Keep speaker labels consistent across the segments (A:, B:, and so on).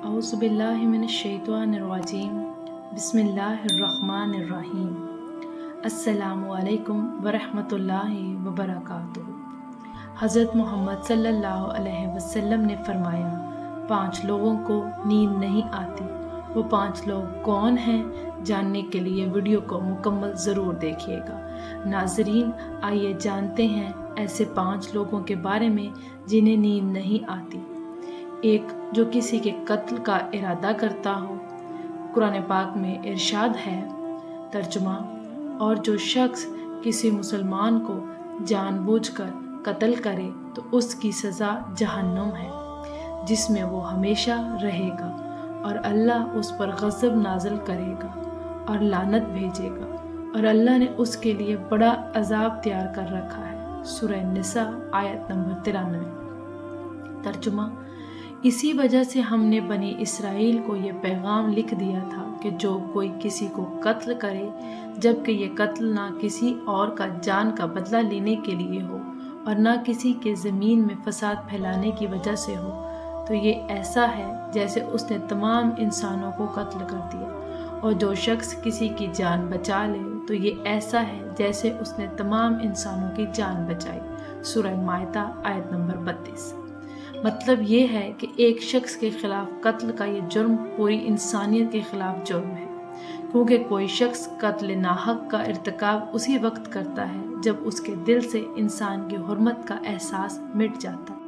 A: अऊज़ु बिल्लाहि मिनश्शैतानिर्रजीम बिस्मिल्लाहिर्रहमानिर्रहीम अस्सलामु अलैकुम वरहमतुल्लाहि वबरकातुहू। हज़रत मोहम्मद सल्लल्लाहु अलैहि वसल्लम ने फरमाया, 5 लोगों को नींद नहीं आती। वो 5 लोग कौन हैं? जानने के लिए वीडियो को मुकम्मल ज़रूर देखिएगा। नाज़रीन, आइए जानते हैं ऐसे 5 लोगों के बारे में जिन्हें नींद नहीं आती। एक, जो किसी के कत्ल का इरादा करता हो। कुरान पाक में इरशाद है, तर्जुमा, और जो शख्स किसी मुसलमान को जानबूझकर कत्ल करे तो उसकी सज़ा जहन्नुम है, जिसमें वो हमेशा रहेगा और अल्लाह उस पर गज़ब नाज़िल करेगा और लानत भेजेगा और अल्लाह ने उसके लिए बड़ा अज़ाब तैयार कर रखा है। सूरह निसा आयत नंबर 93। तर्जुमा, इसी वजह से हमने बनी इसराइल को ये पैगाम लिख दिया था कि जो कोई किसी को कत्ल करे, जबकि ये कत्ल ना किसी और का जान का बदला लेने के लिए हो और ना किसी के ज़मीन में फसाद फैलाने की वजह से हो, तो ये ऐसा है जैसे उसने तमाम इंसानों को कत्ल कर दिया। और जो शख्स किसी की जान बचा ले तो ये ऐसा है जैसे उसने तमाम इंसानों की जान बचाई। सूरह माइदा आयत नंबर 32। मतलब ये है कि एक शख्स के खिलाफ कत्ल का ये जुर्म पूरी इंसानियत के खिलाफ जुर्म है, क्योंकि कोई शख्स कत्ल नाहक का इर्तिकाब उसी वक्त करता है जब उसके दिल से इंसान की हुर्मत का एहसास मिट जाता है।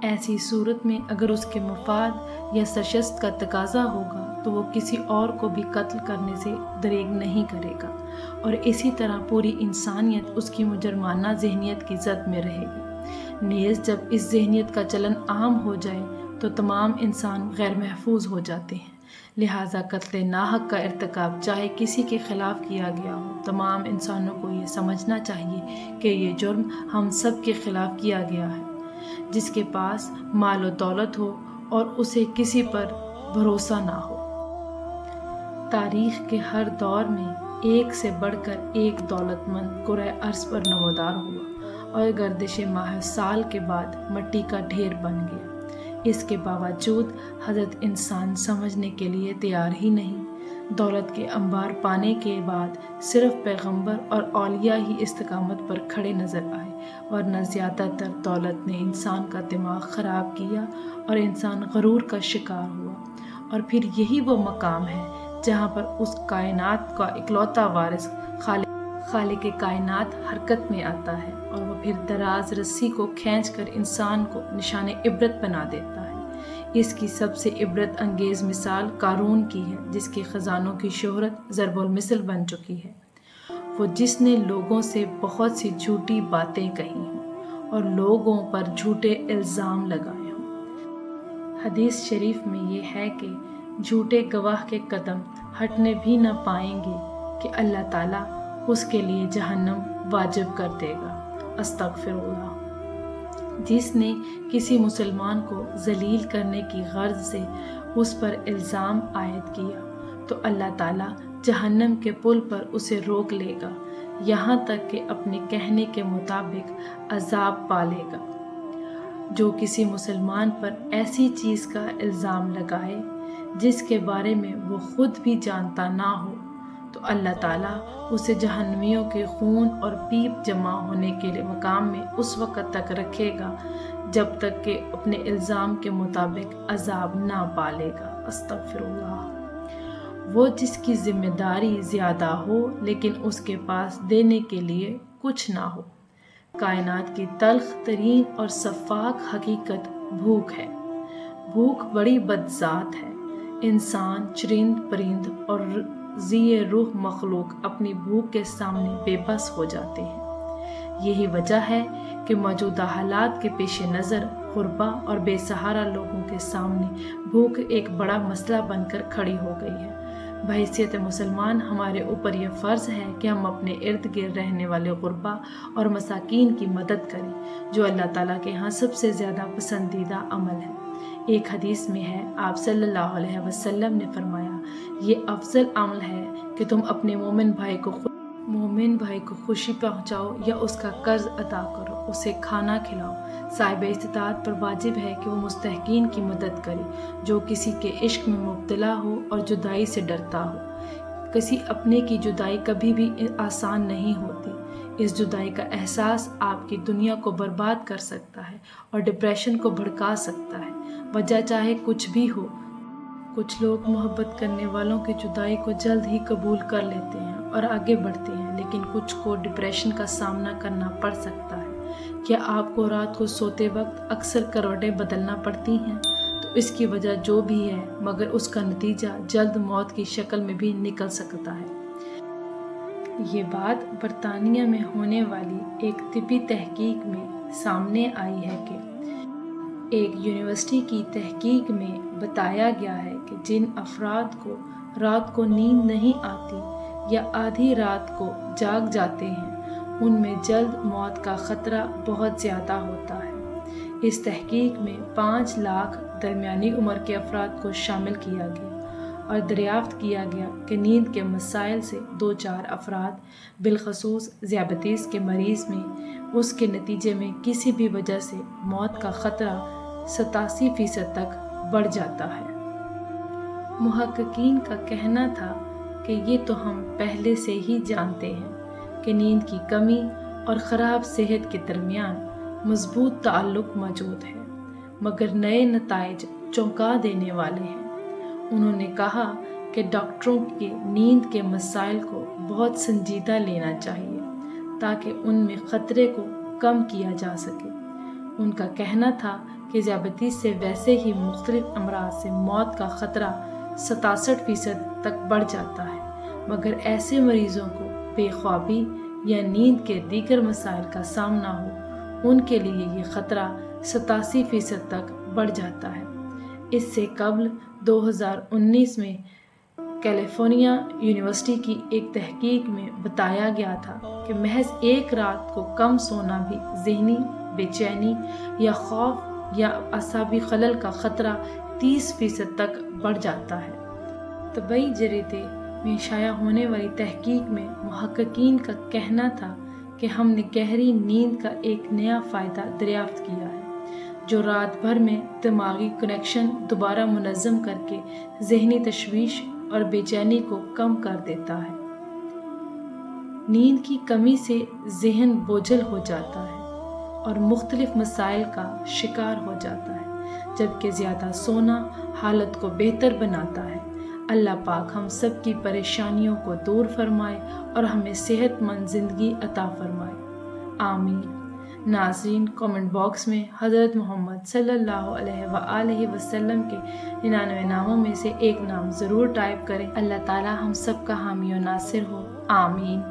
A: ऐसी सूरत में अगर उसके मफाद या सरशस्त का तकाजा होगा तो वो किसी और को भी कत्ल करने से दरेग नहीं करेगा, और इसी तरह पूरी इंसानियत उसकी मुजरमाना जहनीत की जद में रहेगी। नेज़ जब इस जहनीत का चलन आम हो जाए तो तमाम इंसान गैर महफूज हो जाते हैं। लिहाजा कत्ल नाहक का इर्तिकाब चाहे किसी के ख़िलाफ़ किया गया हो, तमाम इंसानों को ये समझना चाहिए कि ये जुर्म हम सब के ख़िलाफ़ किया गया है। जिसके पास माल और दौलत हो और उसे किसी पर भरोसा ना हो। तारीख़ के हर दौर में एक से बढ़कर एक दौलतमंद कुरे अर्ज़ पर नमोदार हुआ और गर्दिश माह साल के बाद मिट्टी का ढेर बन गया। इसके बावजूद हज़रत इंसान समझने के लिए तैयार ही नहीं। दौलत के अंबार पाने के बाद सिर्फ पैगंबर और औलिया ही इस्तिकामत पर खड़े नज़र आए, और न ज़्यादातर दौलत ने इंसान का दिमाग ख़राब किया और इंसान गरूर का शिकार हुआ। और फिर यही वो मकाम है जहाँ पर उस कायनात का इकलौता वारिस खालिक कायनात हरकत में आता है, और वह फिर दराज रस्सी को खींचकर इंसान को निशाने इबरत बना देता है। इसकी सबसे इबरत अंगेज़ मिसाल कारून की है, जिसके ख़जानों की शोहरत ज़रबुल मिसल बन चुकी है। वो जिसने लोगों से बहुत सी झूठी बातें कही हों और लोगों पर झूठे इल्ज़ाम लगाए हों। हदीस शरीफ में ये है कि झूठे गवाह के कदम हटने भी न पाएंगे कि अल्लाह ताला उसके लिए जहन्नम वाजिब कर देगा। अस्तगफिरुल्लाह। जिसने किसी मुसलमान को जलील करने की गर्ज से उस पर इल्ज़ाम आयद किया तो अल्लाह ताला जहन्नम के पुल पर उसे रोक लेगा, यहाँ तक कि अपने कहने के मुताबिक अजाब पालेगा। जो किसी मुसलमान पर ऐसी चीज़ का इल्ज़ाम लगाए जिसके बारे में वो खुद भी जानता ना हो, तो अल्लाह ताला उसे जहन्नमियों के खून और पीप जमा होने के मकाम में उस वक़्त तक रखेगा जब तक कि अपने इल्ज़ाम के मुताबिक अजाब ना पालेगा। अस्तगफिरुल्लाह। वो जिसकी ज़िम्मेदारी ज़्यादा हो लेकिन उसके पास देने के लिए कुछ ना हो। कायनात की तल्ख तरीन और सफ़ाक हकीकत भूख है। भूख बड़ी बदज़ात है। इंसान, चरिंद परिंद और ज़िये रूह मखलूक अपनी भूख के सामने बेबस हो जाते हैं। यही वजह है कि मौजूदा हालात के पेश नज़र गुरबा और बेसहारा लोगों के सामने भूख एक बड़ा मसला बनकर खड़ी हो गई है। बहैसियत मुसलमान हमारे ऊपर यह फ़र्ज़ है कि हम अपने इर्द गिर्द रहने वाले गुरबा और मसाकीन की मदद करें, जो अल्लाह ताला के यहाँ सबसे ज़्यादा पसंदीदा अमल है। एक हदीस में है, आप सल्लल्लाहु अलैहि वसल्लम ने फरमाया, ये अफजल अमल है कि तुम अपने मोमिन भाई को मोमिन भाई को खुशी पहुंचाओ या उसका कर्ज अदा करो, उसे खाना खिलाओ। साहिब इस्तिताअत पर वाजिब है कि वो मुस्तहकीन की मदद करे, जो किसी के इश्क में मुब्तला हो और जुदाई से डरता हो। किसी अपने की जुदाई कभी भी आसान नहीं होती। इस जुदाई का एहसास आपकी दुनिया को बर्बाद कर सकता है और डिप्रेशन को भड़का सकता है, वजह चाहे कुछ भी हो। कुछ लोग मोहब्बत करने वालों की जुदाई को जल्द ही कबूल कर लेते हैं और आगे बढ़ते हैं, लेकिन कुछ को डिप्रेशन का सामना करना पड़ सकता है। क्या आपको रात को सोते वक्त अक्सर करवटें बदलना पड़ती हैं? तो इसकी वजह जो भी है, मगर उसका नतीजा जल्द मौत की शक्ल में भी निकल सकता है। ये बात बरतानिया में होने वाली एक तिब्बी तहकीक में सामने आई है कि एक यूनिवर्सिटी की तहकीक में बताया गया है कि जिन अफराद को रात को नींद नहीं आती या आधी रात को जाग जाते हैं, उनमें जल्द मौत का ख़तरा बहुत ज़्यादा होता है। इस तहकीक में 5 लाख दरमियानी उम्र के अफराद को शामिल किया गया और दरियाफ्त किया गया कि नींद के मसाइल से 2-4 अफराद, बिलखसूस ज़ियाबतीस के मरीज़ में उसके नतीजे में किसी भी वजह से मौत का ख़तरा 87% तक बढ़ जाता है। मुहक्किकीन का कहना था कि ये तो हम पहले से ही जानते हैं कि नींद की कमी और ख़राब सेहत के दरमियान मजबूत ताल्लुक़ मौजूद है, मगर नए नताइज चौंका देने वाले हैं। उन्होंने कहा कि डॉक्टरों के नींद के मसाइल को बहुत संजीदा लेना चाहिए ताकि उनमें ख़तरे को कम किया जा सके। उनका कहना था कि ज़ियाबतीस से वैसे ही मुख्तलिफ अमराज से मौत का ख़तरा 67% तक बढ़ जाता है, मगर ऐसे मरीज़ों को बेख्वाबी या नींद के दीगर मसाइल का सामना हो, उनके लिए ये ख़तरा 87% तक बढ़ जाता है। इससे कबल 2019 में कैलिफोर्निया यूनिवर्सिटी की एक तहकीक में बताया गया था कि महज एक रात को कम सोना भी ज़हनी बेचैनी या खौफ या असाबी खलल का ख़तरा 30% तक बढ़ जाता है। तबई जरीदे में शाया होने वाली तहकीक में मुहक्किकीन का कहना था कि हमने गहरी नींद का एक नया फ़ायदा दरियाफ्त किया है, जो रात भर में दिमागी कनेक्शन दोबारा मुनज़्ज़म करके ज़हनी तशवीश और बेचैनी को कम कर देता है। नींद की कमी से ज़हन बोझल हो जाता है और मुख्तलिफ मसाइल का शिकार हो जाता है, जबकि ज़्यादा सोना हालत को बेहतर बनाता है। अल्लाह पाक हम सब की परेशानियों को दूर फरमाए और हमें सेहतमंद ज़िंदगी अता फरमाए। आमीन। नाज़रीन, कमेंट बॉक्स में हज़रत मोहम्मद सल्लल्लाहु अलैहि वसल्लम के 99 नामों में से एक नाम ज़रूर टाइप करें। अल्लाह ताला हम सब का हामी और नासिर हो। आमीन।